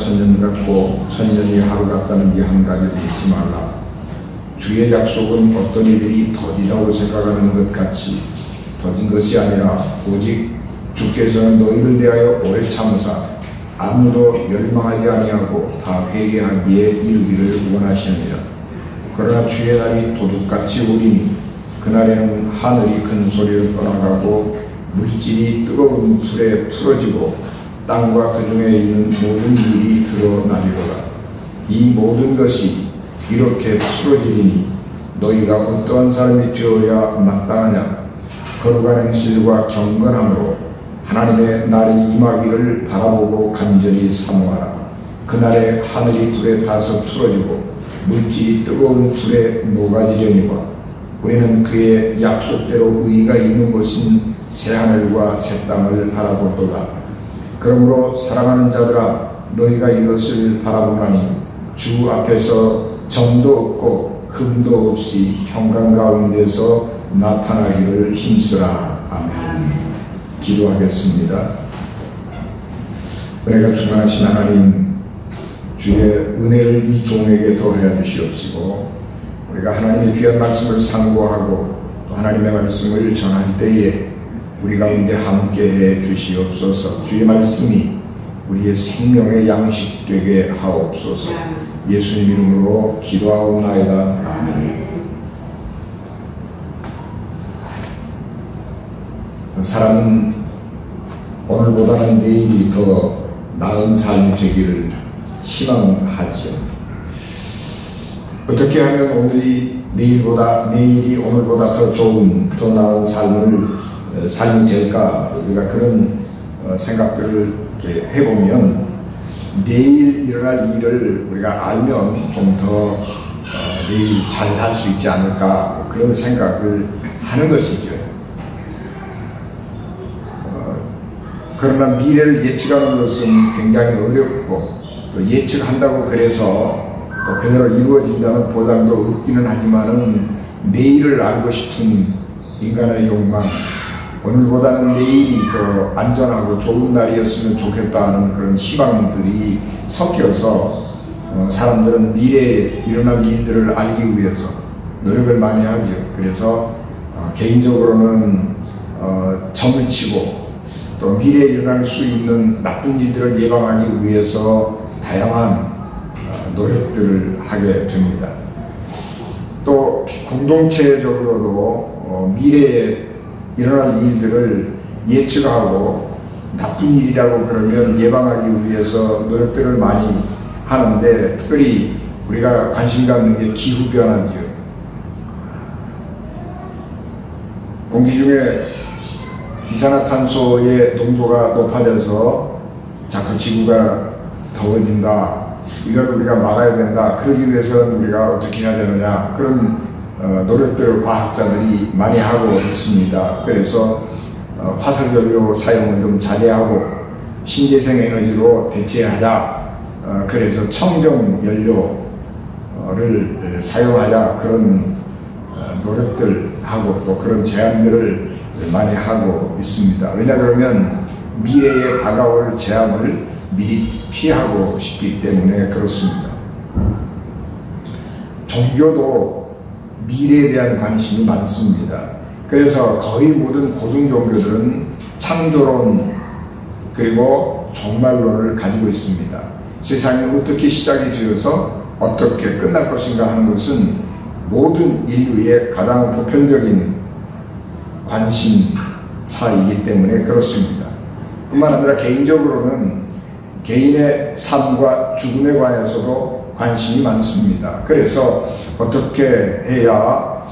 천년 같고 천년이 하루 같다는 이 한 가지를 잊지 말라. 주의 약속은 어떤 이들이 더디다고 생각하는 것 같이 더딘 것이 아니라 오직 주께서는 너희를 대하여 오래 참으사 아무도 멸망하지 아니하고 다 회개하기에 이르기를 원하시느니라. 그러나 주의 날이 도둑같이 오리니 그날에는 하늘이 큰 소리로 떠나가고 물질이 뜨거운 불에 풀어지고 땅과 그 중에 있는 모든 일이 드러나리로다. 이 모든 것이 이렇게 풀어지리니 너희가 어떠한 사람이 되어야 마땅하냐. 거룩한 행실과 경건함으로 하나님의 날이 임하기를 바라보고 간절히 사모하라. 그날에 하늘이 불에 타서 풀어지고 물질이 뜨거운 불에 녹아지려니와 우리는 그의 약속대로 의의가 있는 곳인 새하늘과 새 땅을 바라보도다. 그러므로 사랑하는 자들아, 너희가 이것을 바라보나니 주 앞에서 점도 없고 흠도 없이 평강 가운데서 나타나기를 힘쓰라. 아멘. 기도하겠습니다. 은혜가 충만하신 하나님, 주의 은혜를 이 종에게 더하여 주시옵시고 우리가 하나님의 귀한 말씀을 상고하고 또 하나님의 말씀을 전할 때에 우리 가운데 함께해 주시옵소서. 주의 말씀이 우리의 생명의 양식 되게 하옵소서. 예수님 이름으로 기도하옵나이다. 아멘. 사람은 오늘보다는 내일이 더 나은 삶이 되기를 희망하지요. 어떻게 하면 내일이 오늘보다 더 좋은, 더 나은 삶이 될까? 우리가 그런 생각들을 이렇게 해보면 내일 일어날 일을 우리가 알면 좀 더 내일 잘 살 수 있지 않을까? 그런 생각을 하는 것이죠. 그러나 미래를 예측하는 것은 굉장히 어렵고 또 예측한다고 그래서 그대로 이루어진다는 보장도 없기는 하지만은 내일을 알고 싶은 인간의 욕망, 오늘보다는 내일이 더 안전하고 좋은 날이었으면 좋겠다는 그런 희망들이 섞여서 사람들은 미래에 일어날 일들을 알기 위해서 노력을 많이 하죠. 그래서 개인적으로는 점을 치고 또 미래에 일어날 수 있는 나쁜 일들을 예방하기 위해서 다양한 노력들을 하게 됩니다. 또 공동체적으로도 미래에 일어날 일들을 예측하고 나쁜 일이라고 그러면 예방하기 위해서 노력들을 많이 하는데 특별히 우리가 관심 갖는 게 기후변화죠. 공기 중에 이산화탄소의 농도가 높아져서 자꾸 지구가 더워진다. 이걸 우리가 막아야 된다. 그러기 위해서는 우리가 어떻게 해야 되느냐. 그런 노력들을 과학자들이 많이 하고 있습니다. 그래서 화석연료 사용을 좀 자제하고 신재생 에너지로 대체하자. 그래서 청정연료를 사용하자. 그런 노력들하고 또 그런 제안들을 많이 하고 있습니다. 왜냐 그러면 미래에 다가올 재앙을 미리 피하고 싶기 때문에 그렇습니다. 종교도 미래에 대한 관심이 많습니다. 그래서 거의 모든 고등 종교들은 창조론 그리고 종말론을 가지고 있습니다. 세상이 어떻게 시작이 되어서 어떻게 끝날 것인가 하는 것은 모든 인류의 가장 보편적인 관심사이기 때문에 그렇습니다. 뿐만 아니라 개인적으로는 개인의 삶과 죽음에 관해서도 관심이 많습니다. 그래서 어떻게 해야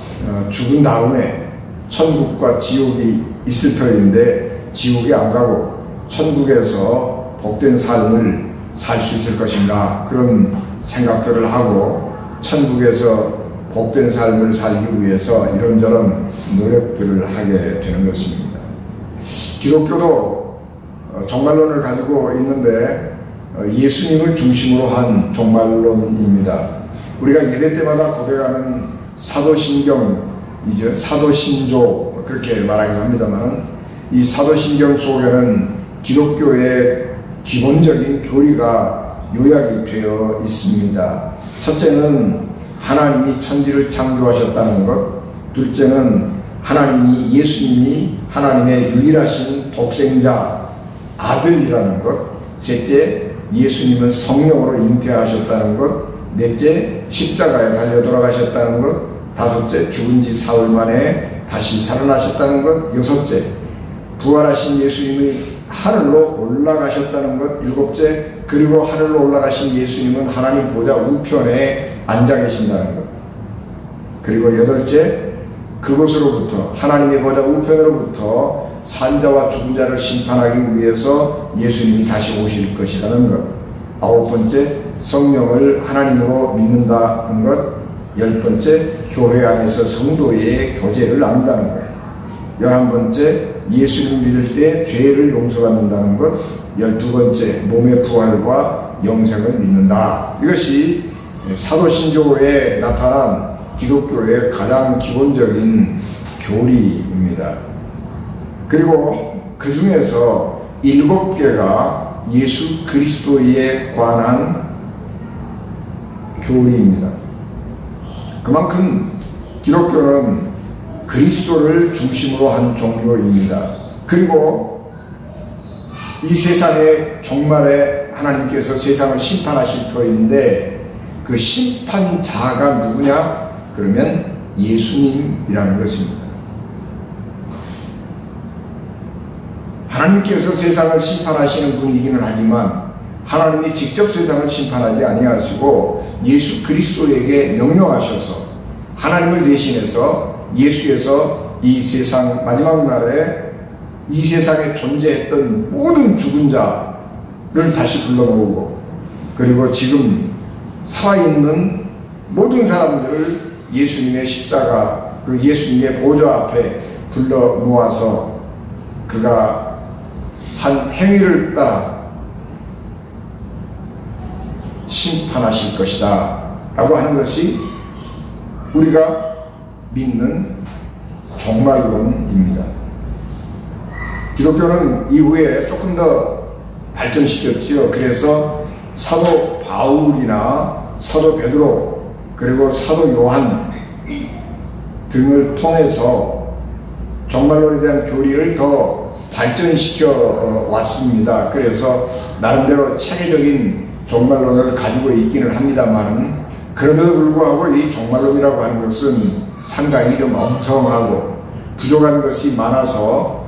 죽은 다음에 천국과 지옥이 있을 터인데 지옥에 안 가고 천국에서 복된 삶을 살 수 있을 것인가, 그런 생각들을 하고 천국에서 복된 삶을 살기 위해서 이런저런 노력들을 하게 되는 것입니다. 기독교도 종말론을 가지고 있는데 예수님을 중심으로 한 종말론입니다. 우리가 예배 때마다 고백하는 사도신경이죠. 사도신조 그렇게 말하긴 합니다만 이 사도신경 속에는 기독교의 기본적인 교리가 요약이 되어 있습니다. 첫째는 하나님이 천지를 창조하셨다는 것, 둘째는 예수님이 하나님의 유일하신 독생자 아들이라는 것, 셋째 예수님은 성령으로 잉태하셨다는 것, 넷째 십자가에 달려 돌아가셨다는 것, 다섯째 죽은 지 사흘 만에 다시 살아나셨다는 것, 여섯째 부활하신 예수님이 하늘로 올라가셨다는 것, 일곱째 그리고 하늘로 올라가신 예수님은 하나님 보좌 우편에 앉아 계신다는 것, 그리고 여덟째 그곳으로부터 하나님의 보좌 우편으로부터 산자와 죽은 자를 심판하기 위해서 예수님이 다시 오실 것이라는 것, 아홉 번째 성령을 하나님으로 믿는다는 것, 열 번째 교회 안에서 성도의 교제를 나눈다는 것, 11번째 예수님을 믿을 때 죄를 용서받는다는 것, 12번째 몸의 부활과 영생을 믿는다. 이것이 사도신조에 나타난 기독교의 가장 기본적인 교리입니다. 그리고 그 중에서 7개가 예수 그리스도에 관한 교리입니다. 그만큼 기독교는 그리스도를 중심으로 한 종교입니다. 그리고 이 세상의 종말에 하나님께서 세상을 심판하실 터인데 그 심판자가 누구냐? 그러면 예수님이라는 것입니다. 하나님께서 세상을 심판하시는 분이기는 하지만 하나님이 직접 세상을 심판하지 아니하시고 예수 그리스도에게 명령하셔서 하나님을 대신해서 예수께서 이 세상 마지막 날에 이 세상에 존재했던 모든 죽은 자를 다시 불러 모으고 그리고 지금 살아있는 모든 사람들을 예수님의 십자가 그 예수님의 보좌 앞에 불러 모아서 그가 한 행위를 따라 심판하실 것이다 라고 하는 것이 우리가 믿는 종말론입니다. 기독교는 이후에 조금 더 발전시켰지요. 그래서 사도 바울이나 사도 베드로 그리고 사도 요한 등을 통해서 종말론에 대한 교리를 더 발전시켜 왔습니다. 그래서 나름대로 체계적인 종말론을 가지고 있기는 합니다만 그럼에도 불구하고 이 종말론이라고 하는 것은 상당히 좀 엉성하고 부족한 것이 많아서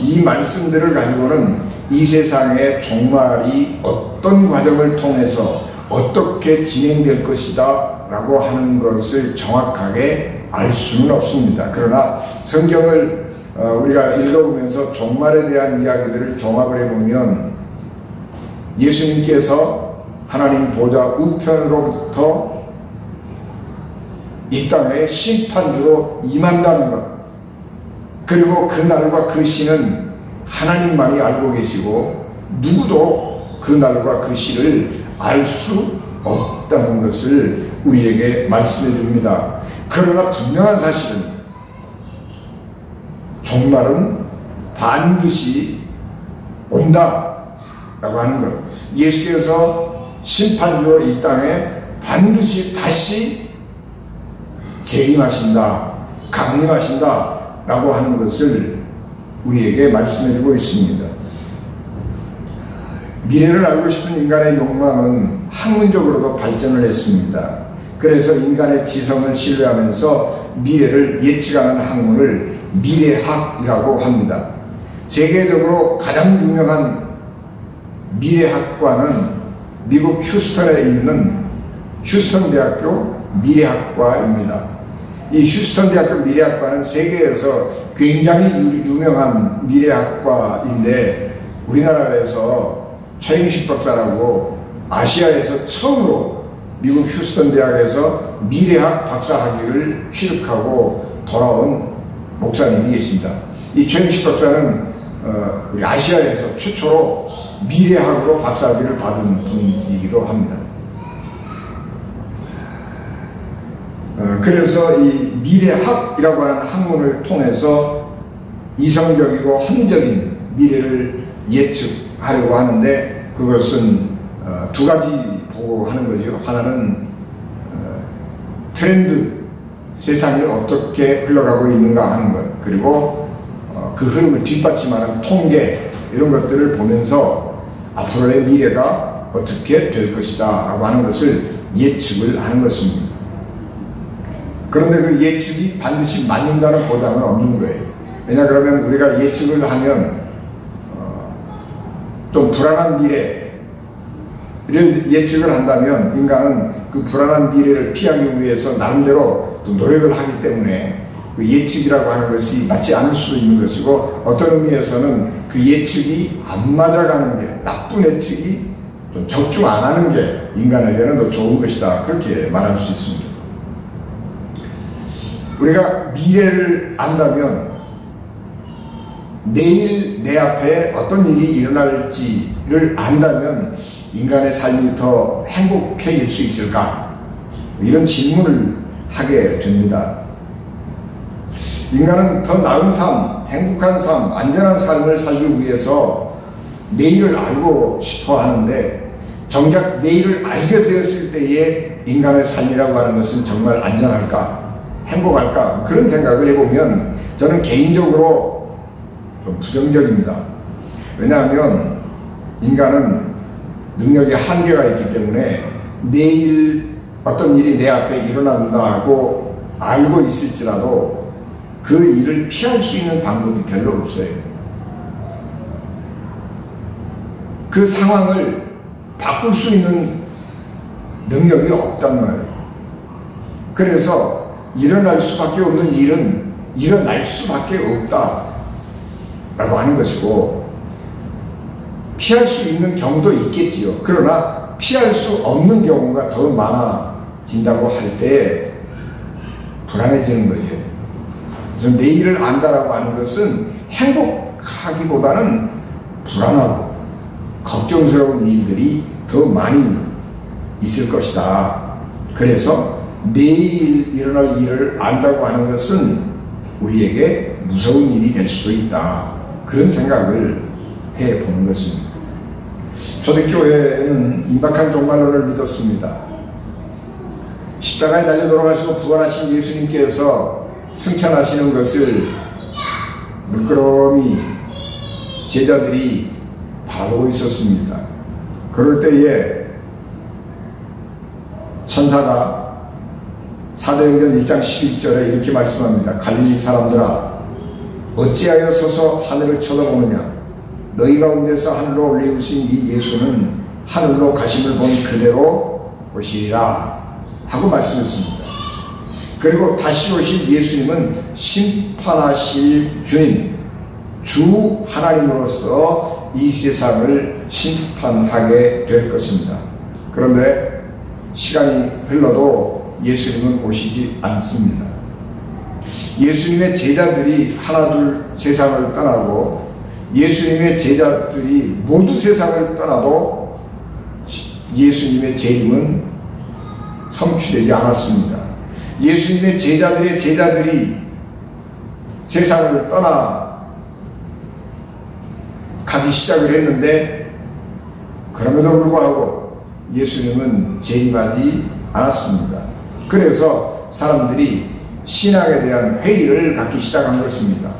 이 말씀들을 가지고는 이 세상의 종말이 어떤 과정을 통해서 어떻게 진행될 것이다 라고 하는 것을 정확하게 알 수는 없습니다. 그러나 성경을 우리가 읽어보면서 종말에 대한 이야기들을 종합을 해보면 예수님께서 하나님 보좌 우편으로부터 이 땅에 심판주로 임한다는 것, 그리고 그 날과 그 시는 하나님만이 알고 계시고 누구도 그 날과 그 시를 알 수 없다는 것을 우리에게 말씀해 줍니다. 그러나 분명한 사실은 종말은 반드시 온다 라고 하는 것, 예수께서 심판주로 이 땅에 반드시 다시 재림하신다, 강림하신다 라고 하는 것을 우리에게 말씀해 주고 있습니다. 미래를 알고 싶은 인간의 욕망은 학문적으로도 발전을 했습니다. 그래서 인간의 지성을 신뢰하면서 미래를 예측하는 학문을 미래학이라고 합니다. 세계적으로 가장 유명한 미래학과는 미국 휴스턴에 있는 휴스턴 대학교 미래학과입니다. 이 휴스턴 대학교 미래학과는 세계에서 굉장히 유명한 미래학과인데 우리나라에서 최인식 박사라고 아시아에서 처음으로 미국 휴스턴 대학에서 미래학 박사학위를 취득하고 돌아온 목사님이 계십니다. 이 최인식 박사는 우리 아시아에서 최초로 미래학으로 박사학위를 받은 분이기도 합니다. 그래서 이 미래학이라고 하는 학문을 통해서 이성적이고 합리적인 미래를 예측하려고 하는데 그것은 두 가지 보고 하는 거죠. 하나는 트렌드, 세상이 어떻게 흘러가고 있는가 하는 것, 그리고 그 흐름을 뒷받침하는 통계, 이런 것들을 보면서 앞으로의 미래가 어떻게 될 것이다 라고 하는 것을 예측을 하는 것입니다. 그런데 그 예측이 반드시 맞는다는 보장은 없는 거예요. 왜냐 그러면 우리가 예측을 하면 좀 불안한 미래를 예측을 한다면 인간은 그 불안한 미래를 피하기 위해서 나름대로 또 노력을 하기 때문에 그 예측이라고 하는 것이 맞지 않을 수도 있는 것이고, 어떤 의미에서는 그 예측이 안 맞아가는 게, 나쁜 예측이 좀 적중 안 하는 게 인간에게는 더 좋은 것이다, 그렇게 말할 수 있습니다. 우리가 미래를 안다면 내일 내 앞에 어떤 일이 일어날지를 안다면 인간의 삶이 더 행복해질 수 있을까? 이런 질문을 하게 됩니다. 인간은 더 나은 삶, 행복한 삶, 안전한 삶을 살기 위해서 내일을 알고 싶어 하는데, 정작 내일을 알게 되었을 때의 인간의 삶이라고 하는 것은 정말 안전할까? 행복할까? 그런 생각을 해보면 저는 개인적으로 좀 부정적입니다. 왜냐하면 인간은 능력의 한계가 있기 때문에 내일 어떤 일이 내 앞에 일어난다고 알고 있을지라도 그 일을 피할 수 있는 방법이 별로 없어요. 그 상황을 바꿀 수 있는 능력이 없단 말이에요. 그래서 일어날 수밖에 없는 일은 일어날 수밖에 없다 라고 하는 것이고, 피할 수 있는 경우도 있겠지요. 그러나 피할 수 없는 경우가 더 많아진다고 할 때 불안해지는 거죠. 그래서 내일을 안다라고 하는 것은 행복하기보다는 불안하고 걱정스러운 일들이 더 많이 있을 것이다. 그래서 내일 일어날 일을 안다고 하는 것은 우리에게 무서운 일이 될 수도 있다, 그런 생각을 해보는 것입니다. 초대교회는 임박한 종말론을 믿었습니다. 십자가에 달려 돌아가시고 부활하신 예수님께서 승천하시는 것을 물끄러미 제자들이 바라보고 있었습니다. 그럴 때에 천사가 사도행전 1장 11절에 이렇게 말씀합니다. 갈릴리 사람들아, 어찌하여 서서 하늘을 쳐다보느냐? 너희 가운데서 하늘로 올리우신 이 예수는 하늘로 가심을 본 그대로 오시리라 하고 말씀했습니다. 그리고 다시 오실 예수님은 심판하실 주님, 주 하나님으로서 이 세상을 심판하게 될 것입니다. 그런데 시간이 흘러도 예수님은 오시지 않습니다. 예수님의 제자들이 하나둘 세상을 떠나고, 예수님의 제자들이 모두 세상을 떠나도 예수님의 재림은 성취되지 않았습니다. 예수님의 제자들의 제자들이 세상을 떠나 가기 시작을 했는데, 그럼에도 불구하고 예수님은 재림하지 않았습니다. 그래서 사람들이 신앙에 대한 회의를 갖기 시작한 것입니다.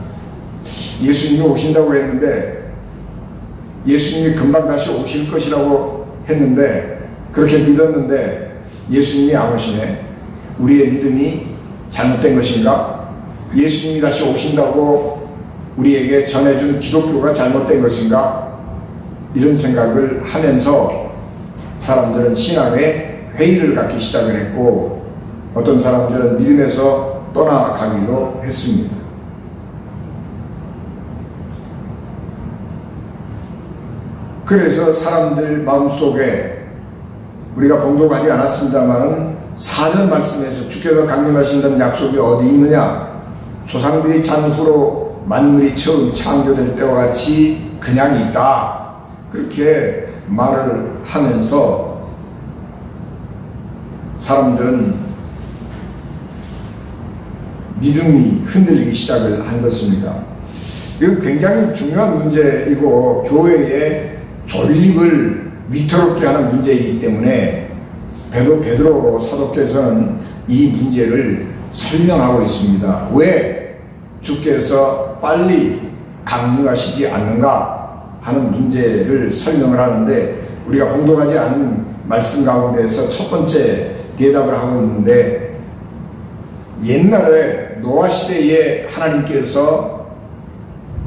예수님이 오신다고 했는데, 예수님이 금방 다시 오실 것이라고 했는데, 그렇게 믿었는데 예수님이 안 오시네. 우리의 믿음이 잘못된 것인가? 예수님이 다시 오신다고 우리에게 전해준 기독교가 잘못된 것인가? 이런 생각을 하면서 사람들은 신앙에 회의를 갖기 시작을 했고, 어떤 사람들은 믿음에서 떠나가기도 했습니다. 그래서 사람들 마음속에, 우리가 봉독하지 않았습니다만 4절 말씀에서 주께서 강림하신다는 약속이 어디 있느냐? 조상들이 잔 후로 만물이 처음 창조될 때와 같이 그냥 있다, 그렇게 말을 하면서 사람들은 믿음이 흔들리기 시작을 한 것입니다. 이건 굉장히 중요한 문제이고, 교회의 존립을 위태롭게 하는 문제이기 때문에 베드로 사도께서는 이 문제를 설명하고 있습니다. 왜 주께서 빨리 강림하시지 않는가 하는 문제를 설명을 하는데, 우리가 공독하지 않은 말씀 가운데에서 첫 번째 대답을 하고 있는데, 옛날에 노아 시대에 하나님께서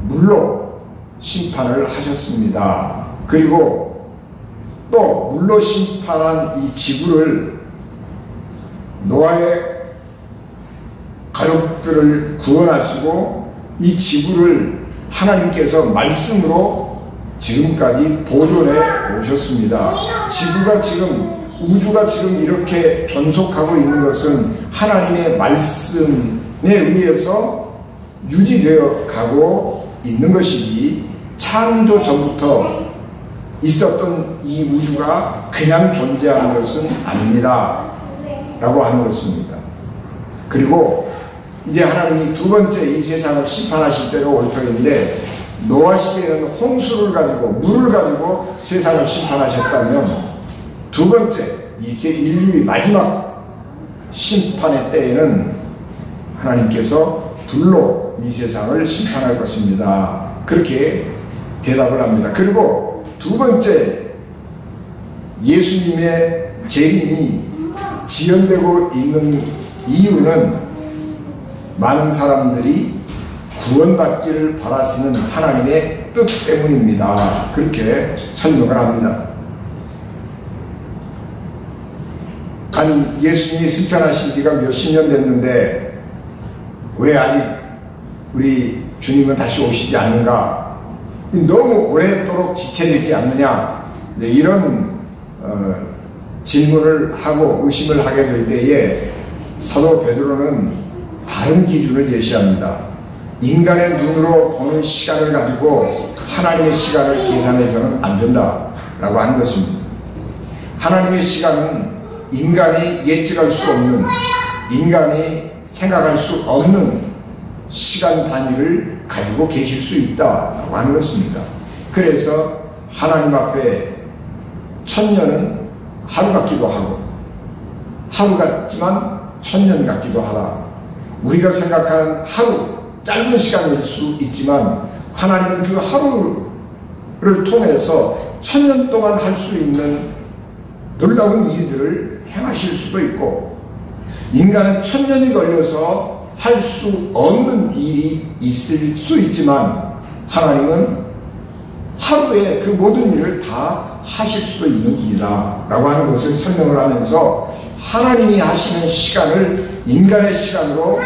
물로 심판을 하셨습니다. 그리고 또 물로 심판한 이 지구를, 노아의 가족들을 구원하시고 이 지구를 하나님께서 말씀으로 지금까지 보존해 오셨습니다. 지구가 지금, 우주가 지금 이렇게 존속하고 있는 것은 하나님의 말씀에 의해서 유지되어 가고 있는 것이지, 창조 전부터 있었던 이 우주가 그냥 존재하는 것은 아닙니다 라고 하는 것입니다. 그리고 이제 하나님이 두 번째 이 세상을 심판하실 때가 올 터인데, 노아 시대에는 홍수를 가지고, 물을 가지고 세상을 심판하셨다면, 두 번째 이 인류의 마지막 심판의 때에는 하나님께서 불로 이 세상을 심판할 것입니다. 그렇게 대답을 합니다. 그리고 두 번째, 예수님의 재림이 지연되고 있는 이유는 많은 사람들이 구원받기를 바라시는 하나님의 뜻 때문입니다. 그렇게 설명을 합니다. 아니, 예수님이 승천하신 지가 몇십 년 됐는데 왜 아직 우리 주님은 다시 오시지 않는가? 너무 오랫도록 지체되지 않느냐? 네, 이런 질문을 하고 의심을 하게 될 때에 사도 베드로는 다른 기준을 제시합니다. 인간의 눈으로 보는 시간을 가지고 하나님의 시간을 계산해서는 안 된다라고 하는 것입니다. 하나님의 시간은 인간이 예측할 수 없는, 인간이 생각할 수 없는 시간 단위를 가지고 계실 수 있다라고 하는 것입니다. 그래서 하나님 앞에 1000년은 하루 같기도 하고, 하루 같지만 1000년 같기도 하다. 우리가 생각하는 하루, 짧은 시간일 수 있지만 하나님은 그 하루를 통해서 1000년 동안 할 수 있는 놀라운 일들을 행하실 수도 있고, 인간은 1000년이 걸려서 할 수 없는 일이 있을 수 있지만 하나님은 하루에 그 모든 일을 다 하실 수도 있는 분이다 라고 하는 것을 설명을 하면서, 하나님이 하시는 시간을 인간의 시간으로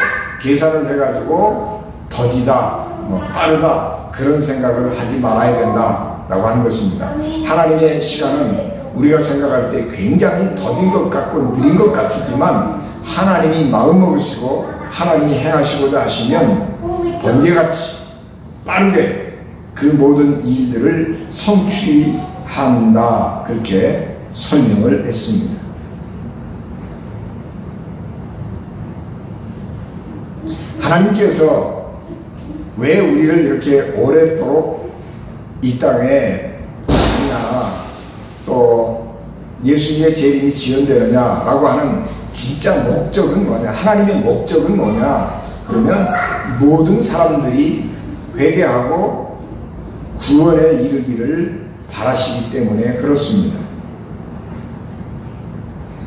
계산을 해가지고 더디다, 빠르다, 그런 생각을 하지 말아야 된다 라고 하는 것입니다. 하나님의 시간은 우리가 생각할 때 굉장히 더딘 것 같고 느린 것 같지만, 하나님이 마음먹으시고 하나님이 행하시고자 하시면 번개같이 빠르게 그 모든 일들을 성취한다, 그렇게 설명을 했습니다. 하나님께서 왜 우리를 이렇게 오랫도록 이 땅에 두느냐, 또 예수님의 재림이 지연되느냐라고 하는 진짜 목적은 뭐냐, 하나님의 목적은 뭐냐, 그러면 모든 사람들이 회개하고 구원에 이르기를 바라시기 때문에 그렇습니다.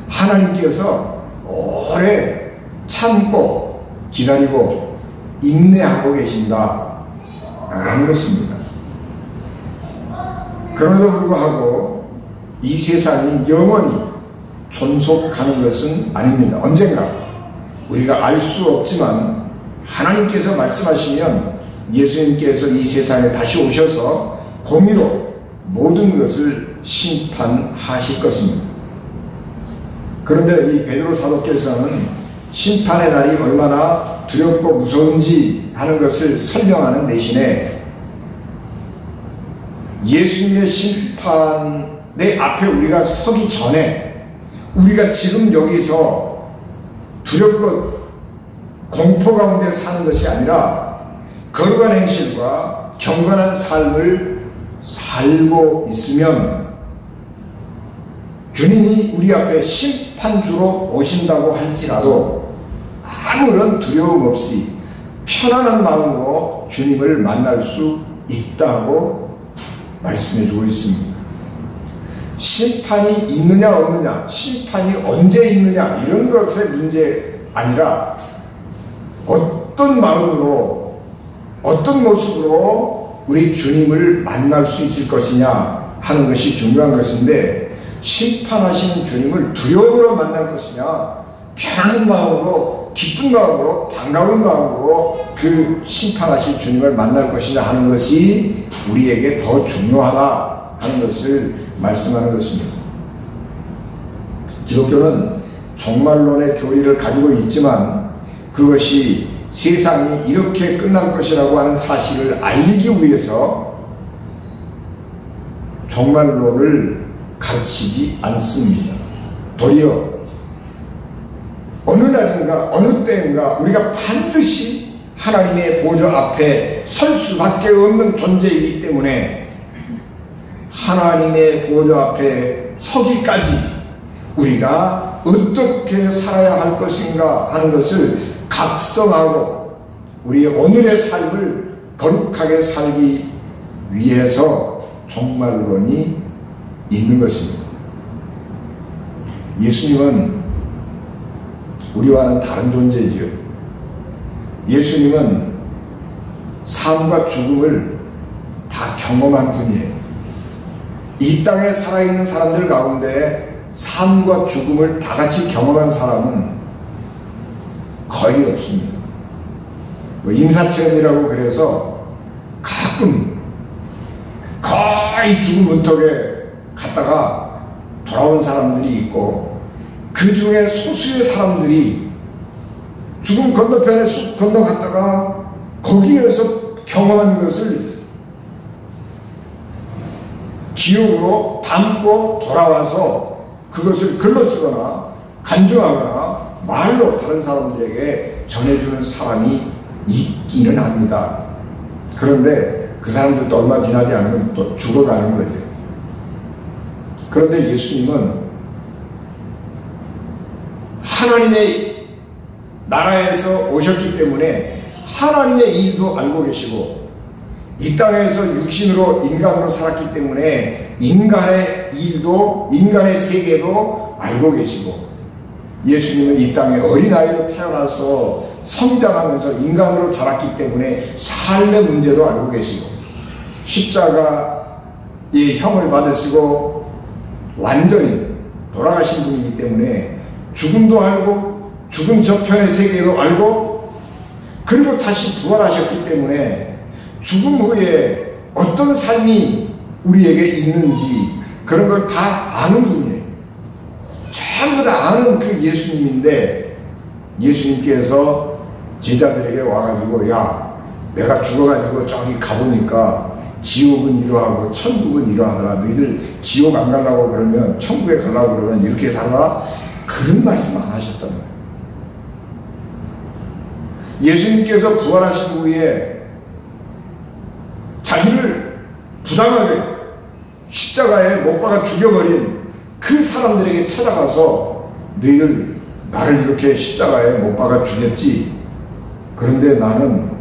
하나님께서 오래 참고 기다리고 인내하고 계신다 라는 것입니다. 그럼에도 불구하고 이 세상이 영원히 존속하는 것은 아닙니다. 언젠가 우리가 알 수 없지만 하나님께서 말씀하시면 예수님께서 이 세상에 다시 오셔서 공의로 모든 것을 심판하실 것입니다. 그런데 이 베드로 사도께서는 심판의 날이 얼마나 두렵고 무서운지 하는 것을 설명하는 대신에, 예수님의 심판의 앞에 우리가 서기 전에 우리가 지금 여기서 두렵고 공포 가운데 사는 것이 아니라 거룩한 행실과 경건한 삶을 살고 있으면 주님이 우리 앞에 심판주로 오신다고 할지라도 아무런 두려움 없이 편안한 마음으로 주님을 만날 수 있다고 말씀해 주고 있습니다. 심판이 있느냐 없느냐, 심판이 언제 있느냐 이런 것의 문제 아니라 어떤 마음으로 어떤 모습으로 우리 주님을 만날 수 있을 것이냐 하는 것이 중요한 것인데, 심판하시는 주님을 두려움으로 만날 것이냐 편안한 마음으로 기쁜 마음으로 반가운 마음으로 그 심판하실 주님을 만날 것이냐 하는 것이 우리에게 더 중요하다 하는 것을 말씀하는 것입니다. 기독교는 종말론의 교리를 가지고 있지만 그것이 세상이 이렇게 끝날 것이라고 하는 사실을 알리기 위해서 종말론을 가르치지 않습니다. 도리어 어느 날인가 어느 때인가 우리가 반드시 하나님의 보좌 앞에 설 수밖에 없는 존재이기 때문에 하나님의 보좌 앞에 서기까지 우리가 어떻게 살아야 할 것인가 하는 것을 각성하고 우리의 오늘의 삶을 거룩하게 살기 위해서 종말론이 있는 것입니다. 예수님은 우리와는 다른 존재지요. 예수님은 삶과 죽음을 다 경험한 분이에요. 이 땅에 살아있는 사람들 가운데 삶과 죽음을 다 같이 경험한 사람은 거의 없습니다. 임사체험이라고 그래서 가끔 거의 죽음 문턱에 갔다가 돌아온 사람들이 있고, 그 중에 소수의 사람들이 죽음 건너편에 쑥 건너갔다가 거기에서 경험한 것을 기억으로 담고 돌아와서 그것을 글로 쓰거나 간증하거나 말로 다른 사람들에게 전해주는 사람이 있기는 합니다. 그런데 그 사람들도 얼마 지나지 않으면 또 죽어가는 거죠. 그런데 예수님은 하나님의 나라에서 오셨기 때문에 하나님의 일도 알고 계시고, 이 땅에서 육신으로 인간으로 살았기 때문에 인간의 일도 인간의 세계도 알고 계시고, 예수님은 이 땅에 어린아이로 태어나서 성장하면서 인간으로 자랐기 때문에 삶의 문제도 알고 계시고, 십자가의 형을 받으시고 완전히 돌아가신 분이기 때문에 죽음도 알고 죽음 저편의 세계도 알고, 그리고 다시 부활하셨기 때문에 죽음 후에 어떤 삶이 우리에게 있는지 그런 걸 다 아는 분이에요. 전부 다 아는 그 예수님인데, 예수님께서 제자들에게 와가지고 야, 내가 죽어가지고 저기 가보니까 지옥은 이러하고 천국은 이러하더라. 너희들 지옥 안 가려고 그러면, 천국에 가려고 그러면 이렇게 살아라. 그런 말씀 안 하셨단 말이에요. 예수님께서 부활하신 후에 자기를 부당하게 십자가에 못 박아 죽여버린 그 사람들에게 찾아가서 너희들 나를 이렇게 십자가에 못 박아 죽였지, 그런데 나는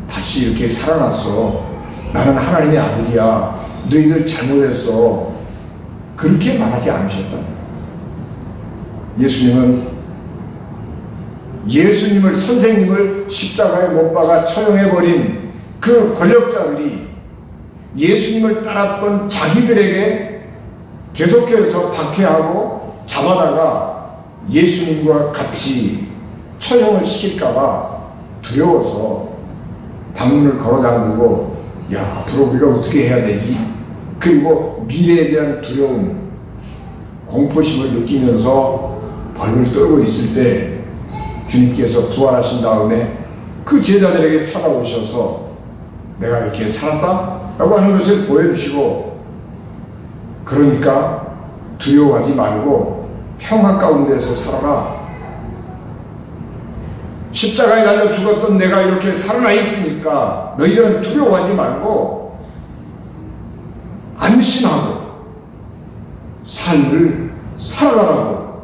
다시 이렇게 살아났어. 나는 하나님의 아들이야. 너희들 잘못했어. 그렇게 말하지 않으셨다. 예수님을 선생님을 십자가에 못 박아 처형해버린 그 권력자들이 예수님을 따랐던 자기들에게 계속해서 박해하고 잡아다가 예수님과 같이 처형을 시킬까봐 두려워서 방문을 걸어 잠그고, 야, 앞으로 우리가 어떻게 해야 되지? 그리고 미래에 대한 두려움, 공포심을 느끼면서 벌벌 떨고 있을 때 주님께서 부활하신 다음에 그 제자들에게 찾아오셔서 내가 이렇게 살았다? 라고 하는 것을 보여주시고, 그러니까 두려워하지 말고 평화 가운데서 살아라. 십자가에 달려 죽었던 내가 이렇게 살아나 있으니까 너희들은 두려워하지 말고 안심하고 삶을 살아가라고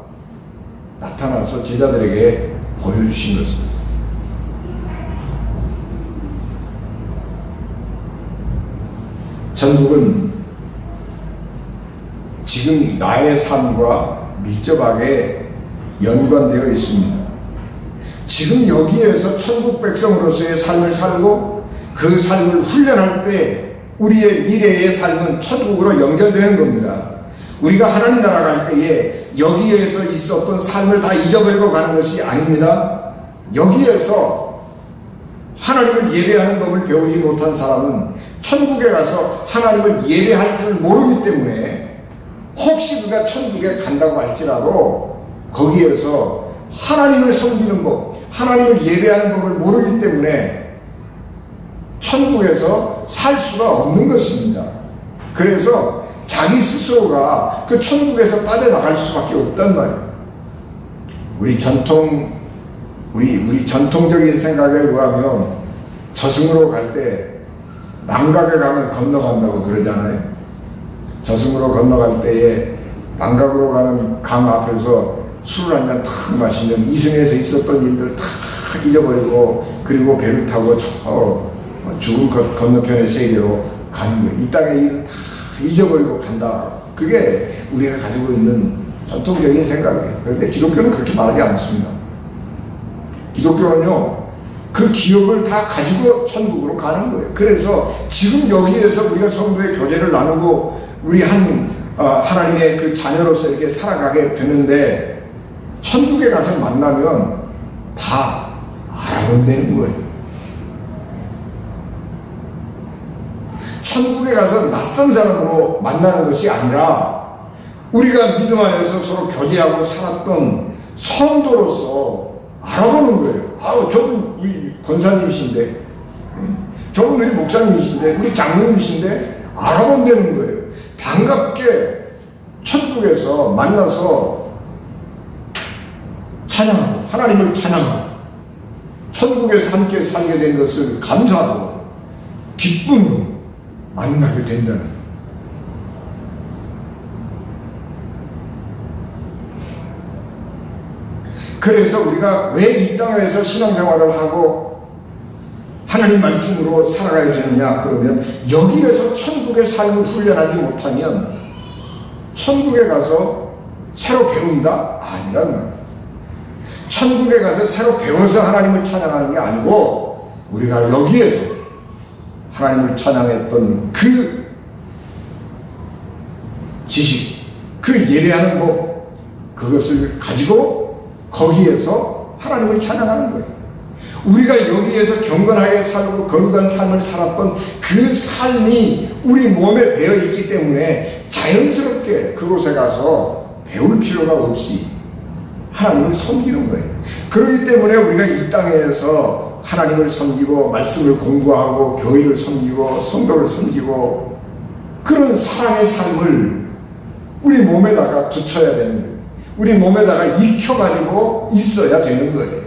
나타나서 제자들에게 보여주신 것입니다. 천국은 지금 나의 삶과 밀접하게 연관되어 있습니다. 지금 여기에서 천국 백성으로서의 삶을 살고 그 삶을 훈련할 때 우리의 미래의 삶은 천국으로 연결되는 겁니다. 우리가 하나님 나라 갈 때에 여기에서 있었던 삶을 다 잊어버리고 가는 것이 아닙니다. 여기에서 하나님을 예배하는 법을 배우지 못한 사람은 천국에 가서 하나님을 예배할 줄 모르기 때문에 혹시 그가 천국에 간다고 할지라도 거기에서 하나님을 섬기는 법, 하나님을 예배하는 법을 모르기 때문에 천국에서 살 수가 없는 것입니다. 그래서 자기 스스로가 그 천국에서 빠져나갈 수밖에 없단 말이에요. 우리 전통적인 생각에 의하면 저승으로 갈 때 망각에 가면 건너간다고 그러잖아요. 저승으로 건너갈 때에 망각으로 가는 강 앞에서 술을 한잔 탁 마시면 이승에서 있었던 일들 다 잊어버리고 그리고 배를 타고 저 죽은 건너편의 세계로 가는 거예요. 이 땅의 일을 다 잊어버리고 간다. 그게 우리가 가지고 있는 전통적인 생각이에요. 그런데 기독교는 그렇게 말하지 않습니다. 기독교는요, 그 기억을 다 가지고 천국으로 가는 거예요. 그래서 지금 여기에서 우리가 성도의 교제를 나누고 우리 하나님의 그 자녀로서 이렇게 살아가게 되는데 천국에 가서 만나면 다 알아본다는 거예요. 천국에 가서 낯선 사람으로 만나는 것이 아니라 우리가 믿음 안에서 서로 교제하고 살았던 성도로서 알아보는 거예요. 아우, 저분 우리 권사님이신데, 저분 우리 목사님이신데, 우리 장로님이신데 알아본다는 거예요. 반갑게 천국에서 만나서 찬양하고 하나님을 찬양하고 천국에서 함께 살게 된 것을 감사하고 기쁨으로 만나게 된다는 거예요. 그래서 우리가 왜 이 땅에서 신앙생활을 하고 하나님 말씀으로 살아가야 되느냐 그러면 여기에서 천국의 삶을 훈련하지 못하면 천국에 가서 새로 배운다? 아니란 말이에요. 천국에 가서 새로 배워서 하나님을 찬양하는 게 아니고 우리가 여기에서 하나님을 찬양했던 그 지식, 그 예배하는 법, 그것을 가지고 거기에서 하나님을 찬양하는 거예요. 우리가 여기에서 경건하게 살고 거룩한 삶을 살았던 그 삶이 우리 몸에 배어 있기 때문에 자연스럽게 그곳에 가서 배울 필요가 없이 하나님을 섬기는 거예요. 그렇기 때문에 우리가 이 땅에서 하나님을 섬기고 말씀을 공부하고 교회를 섬기고 성도를 섬기고 그런 사랑의 삶을 우리 몸에다가 붙여야 되는 거예요. 우리 몸에다가 익혀가지고 있어야 되는 거예요.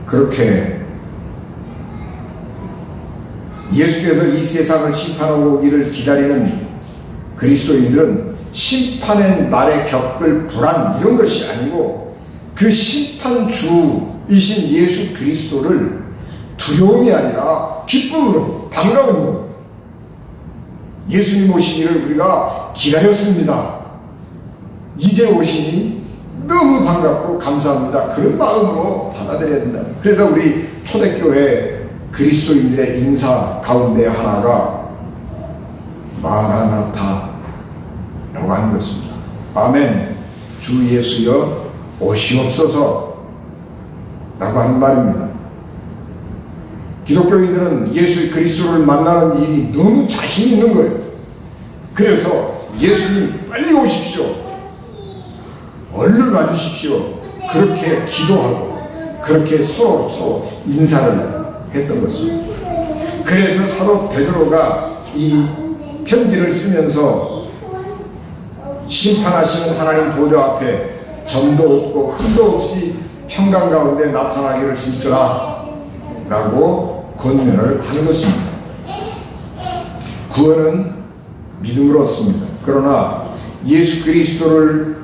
그렇게 예수께서 이 세상을 심판하고 오기를 기다리는 그리스도인들은 심판의 날에 겪을 불안 이런 것이 아니고 그 심판주이신 예수 그리스도를 두려움이 아니라 기쁨으로 반가움으로 예수님 오시기를 우리가 기다렸습니다. 이제 오시니 너무 반갑고 감사합니다. 그런 마음으로 받아들여야 된다. 그래서 우리 초대교회 그리스도인들의 인사 가운데 하나가 마라나타 라고 하는 것입니다. 아멘. 주 예수여 오시옵소서 라고 하는 말입니다. 기독교인들은 예수 그리스도를 만나는 일이 너무 자신 있는 거예요. 그래서 예수님 빨리 오십시오. 얼른 와주십시오. 그렇게 기도하고 그렇게 서로 인사를 했던 것입니다. 그래서 사도 베드로가 이 편지를 쓰면서 심판하시는 하나님 보좌 앞에 점도 없고 흠도 없이 평강 가운데 나타나기를 힘쓰라 라고 권면을 하는 것입니다. 구원은 믿음으로 얻습니다. 그러나 예수 그리스도를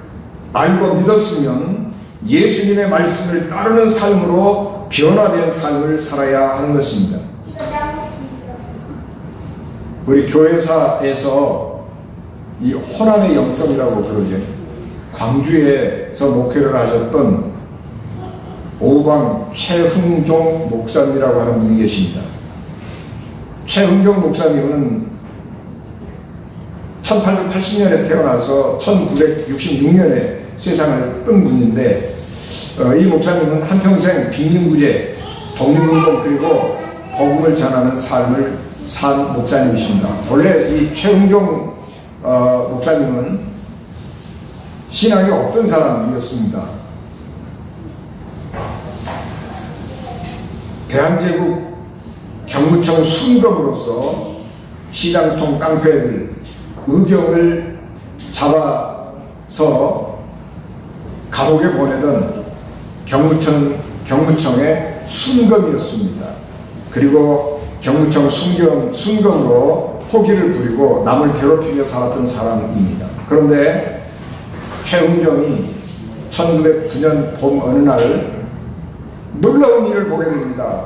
알고 믿었으면 예수님의 말씀을 따르는 삶으로 변화된 삶을 살아야 하는 것입니다. 우리 교회사에서 이 호남의 영성이라고 그러죠. 광주에서 목회를 하셨던 오방 최흥종 목사님이라고 하는 분이 계십니다. 최흥종 목사님은 1880년에 태어나서 1966년에 세상을 뜬 분인데, 이 목사님은 한평생 빈민구제, 독립운동 그리고 복음을 전하는 삶을 산 목사님이십니다. 원래 이 최흥종 목사님은 신앙이 없던 사람이었습니다. 대한제국 경무청 순검으로서 시장통 깡패들 의병을 잡아서 감옥에 보내던 경무청의 순검이었습니다. 그리고 경무청 순검으로 포기를 부리고 남을 괴롭히며 살았던 사람입니다. 그런데 최흥종이 1909년 봄 어느 날 놀라운 일을 보게 됩니다.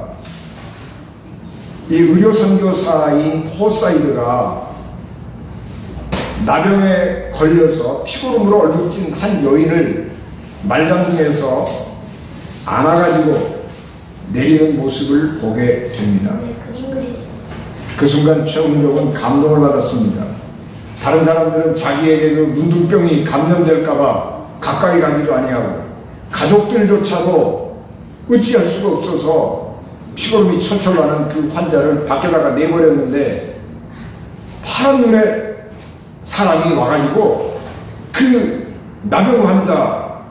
이 의료선교사인 포사이드가 나병에 걸려서 피고름으로 얼룩진 한 여인을 말단중에서 안아가지고 내리는 모습을 보게 됩니다. 그 순간 최흥종은 감동을 받았습니다. 다른 사람들은 자기에게 그 문둥병이 감염될까봐 가까이 가지도 아니하고 가족들조차도 어찌할 수가 없어서 피고름이 철철 나는 그 환자를 밖에다가 내버렸는데, 파란 눈에 사람이 와가지고 그 나병 환자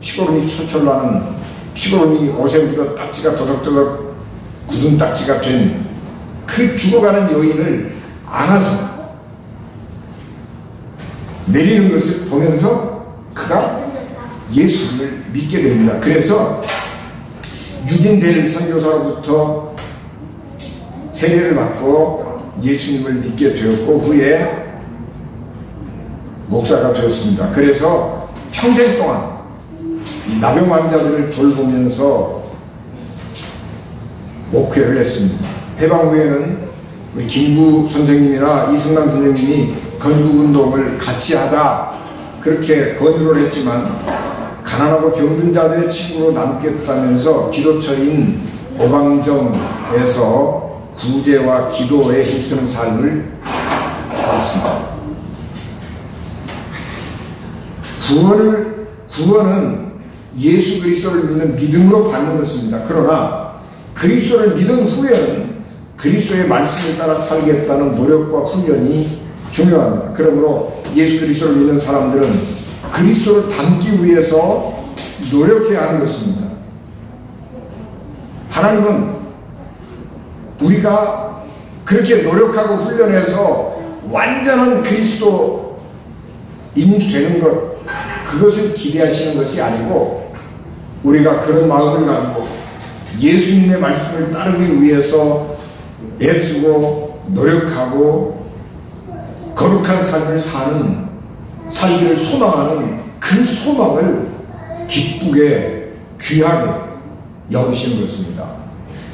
피고름이 철철 나는, 피고름이 옷에 묻어 딱지가 더덕더덕 굳은 딱지가 된 그 죽어가는 여인을 안아서 내리는 것을 보면서 그가 예수를 믿게 됩니다. 그래서 유진델 선교사로부터 세례를 받고 예수님을 믿게 되었고 후에 목사가 되었습니다. 그래서 평생 동안 이 나병 환자들을 돌보면서 목회를 했습니다. 해방 후에는 우리 김구 선생님이나 이승만 선생님이 건국운동을 같이 하다 그렇게 권유를 했지만, 가난하고 병든 자들의 친구로 남겠다면서 기도처인 오방정에서 구제와 기도에 힘쓰는 삶을 살았습니다. 구원은 예수 그리스도를 믿는 믿음으로 받는 것입니다. 그러나 그리스도를 믿은 후에는 그리스도의 말씀을 따라 살겠다는 노력과 훈련이 중요합니다. 그러므로 예수 그리스도를 믿는 사람들은 그리스도를 닮기 위해서 노력해야 하는 것입니다. 하나님은 우리가 그렇게 노력하고 훈련해서 완전한 그리스도인이 되는 것, 그것을 기대하시는 것이 아니고, 우리가 그런 마음을 가지고 예수님의 말씀을 따르기 위해서 애쓰고 노력하고 거룩한 삶을 살기를 소망하는 그 소망을 기쁘게 귀하게 여기시는 것입니다.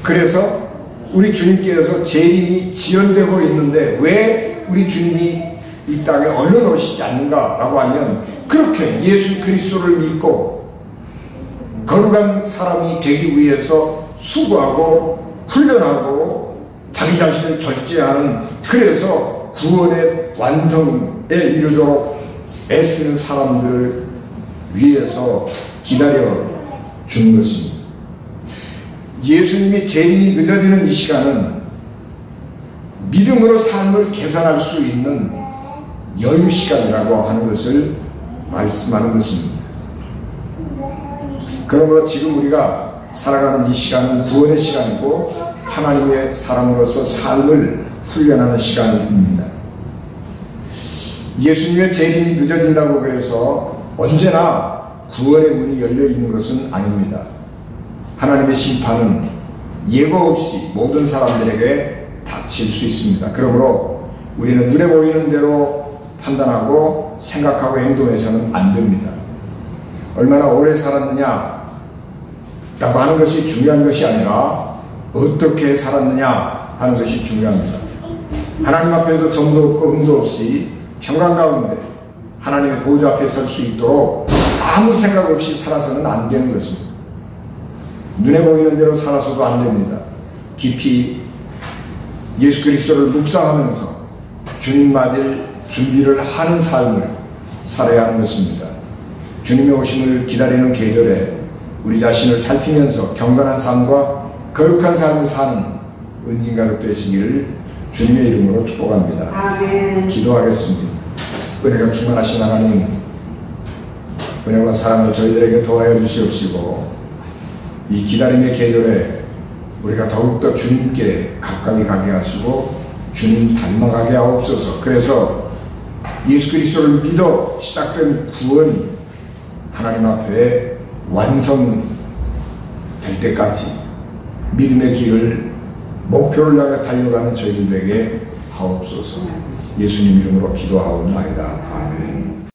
그래서 우리 주님께서 재림이 지연되고 있는데 왜 우리 주님이 이 땅에 얼른 오시지 않는가 라고 하면, 그렇게 예수 그리스도를 믿고 거룩한 사람이 되기 위해서 수고하고 훈련하고 자기 자신을 절제하는, 그래서 구원의 완성에 이르도록 애쓰는 사람들을 위해서 기다려 주는 것입니다. 예수님이 재림이 늦어지는 이 시간은 믿음으로 삶을 개선할 수 있는 여유 시간이라고 하는 것을 말씀하는 것입니다. 그러므로 지금 우리가 살아가는 이 시간은 구원의 시간이고 하나님의 사람으로서 삶을 훈련하는 시간입니다. 예수님의 재림이 늦어진다고 그래서 언제나 구원의 문이 열려 있는 것은 아닙니다. 하나님의 심판은 예고 없이 모든 사람들에게 닥칠 수 있습니다. 그러므로 우리는 눈에 보이는 대로 판단하고 생각하고 행동해서는 안 됩니다. 얼마나 오래 살았느냐 라고 하는 것이 중요한 것이 아니라 어떻게 살았느냐 하는 것이 중요합니다. 하나님 앞에서 점도 없고 흠도 없이 평강 가운데 하나님의 보좌 앞에 설 수 있도록 아무 생각 없이 살아서는 안 되는 것입니다. 눈에 보이는 대로 살아서도 안 됩니다. 깊이 예수 그리스도를 묵상하면서 주님 맞을 준비를 하는 삶을 살아야 하는 것입니다. 주님의 오심을 기다리는 계절에 우리 자신을 살피면서 경건한 삶과 거룩한 삶을 사는 은진가족 되시기를 주님의 이름으로 축복합니다. 아멘. 기도하겠습니다. 은혜가 충만하신 하나님, 은혜와 사랑을 저희들에게 더하여 주시옵시고 이 기다림의 계절에 우리가 더욱더 주님께 가까이 가게 하시고 주님 닮아가게 하옵소서. 그래서 예수 그리스도를 믿어 시작된 구원이 하나님 앞에 완성될 때까지 믿음의 길을 목표를 향해 달려가는 저희들에게 하옵소서. 예수님 이름으로 기도하옵나이다. 아멘.